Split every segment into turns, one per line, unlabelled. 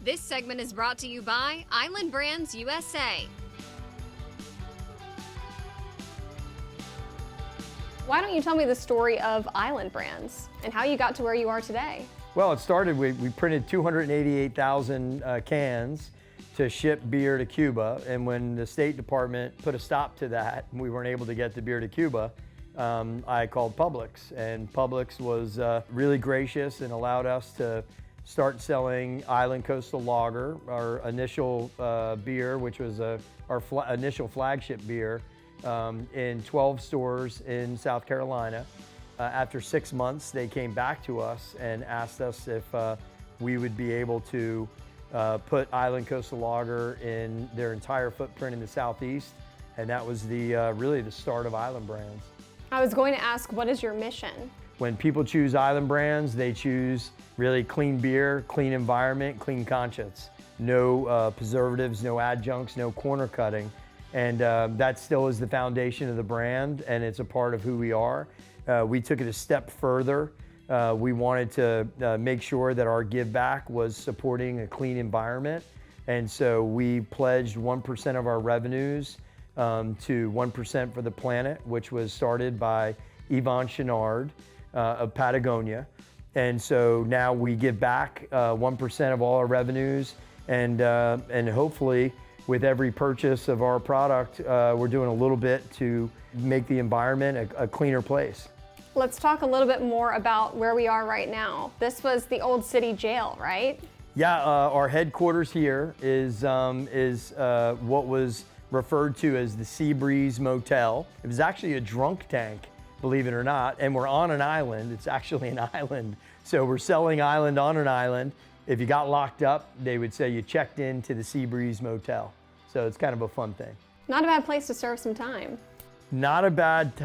This segment is brought to you by Island Brands USA.
Why don't you tell me the story of Island Brands and how you got to where you are today?
Well, it started, we printed 288,000 cans to ship beer to Cuba. And when the State Department put a stop to that, and we weren't able to get the beer to Cuba, I called Publix. And Publix was really gracious and allowed us to start selling Island Coastal Lager, our initial beer, which was our initial flagship beer, in 12 stores in South Carolina. After 6 months, they came back to us and asked us if we would be able to put Island Coastal Lager in their entire footprint in the Southeast. And that was really the start of Island Brands.
I was going to ask, what is your mission?
When people choose Island Brands, they choose really clean beer, clean environment, clean conscience. No preservatives, no adjuncts, no corner cutting. And that still is the foundation of the brand, and it's a part of who we are. We took it a step further. We wanted to make sure that our give back was supporting a clean environment. And so we pledged 1% of our revenues to 1% for the Planet, which was started by Yvon Chouinard of Patagonia. And so now we give back 1% of all our revenues, and hopefully with every purchase of our product, we're doing a little bit to make the environment a cleaner place.
Let's talk a little bit more about where we are right now. This was the old city jail, right?
Yeah, our headquarters here is what was referred to as the Seabreeze Motel. It was actually a drunk tank, believe it or not, and we're on an island. It's actually an island. So we're selling Island on an island. If you got locked up, they would say you checked into the Seabreeze Motel. So it's kind of a fun thing.
Not a bad place to serve some time.
Not a bad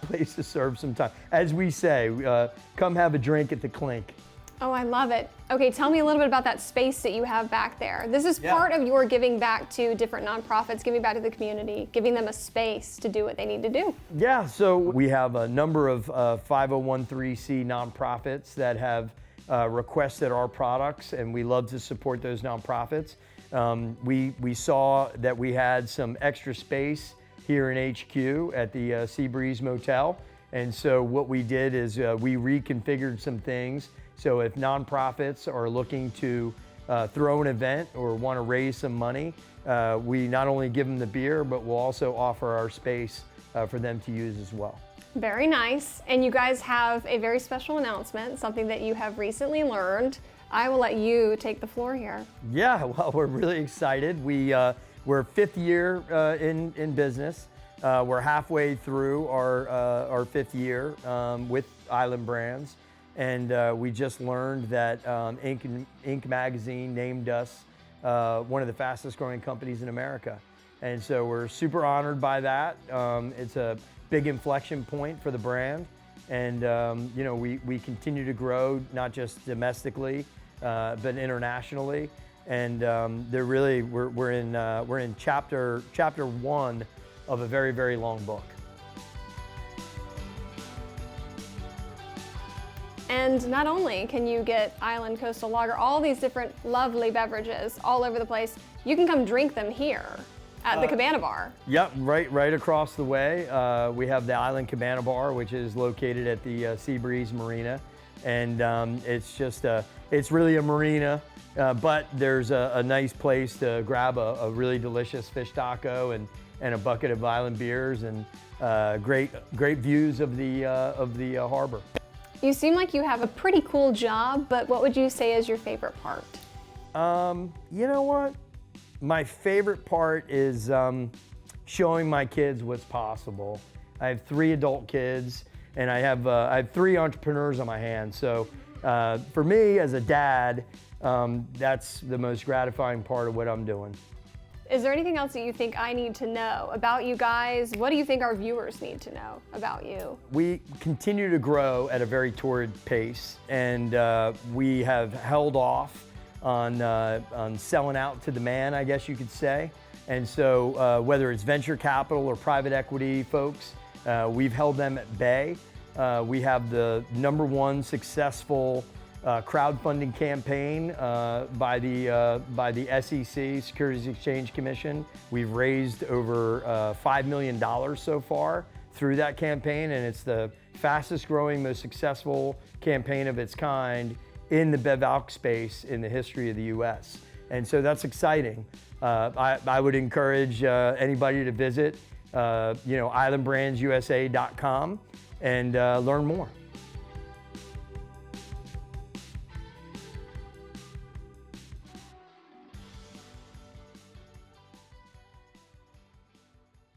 place to serve some time. As we say, come have a drink at the Clink.
Oh, I love it. Okay, tell me a little bit about that space that you have back there. This is part of your giving back to different nonprofits, giving back to the community, giving them a space to do what they need to do.
Yeah, so we have a number of 501(c) nonprofits that have requested our products, and we love to support those nonprofits. We saw that we had some extra space here in HQ at the Seabreeze Motel, and so what we did is we reconfigured some things. So if nonprofits are looking to throw an event or want to raise some money, we not only give them the beer, but we'll also offer our space for them to use as well.
Very nice. And you guys have a very special announcement, something that you have recently learned. I will let you take the floor here.
Yeah, well, we're really excited. We're fifth year in business. We're halfway through our fifth year with Island Brands. And we just learned that Inc. magazine named us one of the fastest growing companies in America. And so we're super honored by that. It's a big inflection point for the brand. And we continue to grow, not just domestically, but internationally. And we're in chapter one of a very, very long book.
And not only can you get Island Coastal Lager, all these different lovely beverages all over the place, you can come drink them here at the Cabana Bar.
Yep, right across the way. We have the Island Cabana Bar, which is located at the Seabreeze Marina. And it's really a marina, but there's a nice place to grab a really delicious fish taco and a bucket of Island beers and great views of the harbor.
You seem like you have a pretty cool job, but what would you say is your favorite part?
You know what? My favorite part is showing my kids what's possible. I have 3 adult kids, and I have 3 entrepreneurs on my hands. So for me as a dad, that's the most gratifying part of what I'm doing.
Is there anything else that you think I need to know about you guys? What do you think our viewers need to know about you?
We continue to grow at a very torrid pace, and we have held off on selling out to the man, I guess you could say. And so whether it's venture capital or private equity folks, we've held them at bay. We have the #1 successful crowdfunding campaign by the SEC, Securities Exchange Commission. We've raised over $5 million so far through that campaign, and it's the fastest growing, most successful campaign of its kind in the bev-alc space in the history of the US. And so that's exciting. I would encourage anybody to visit islandbrandsusa.com and learn more.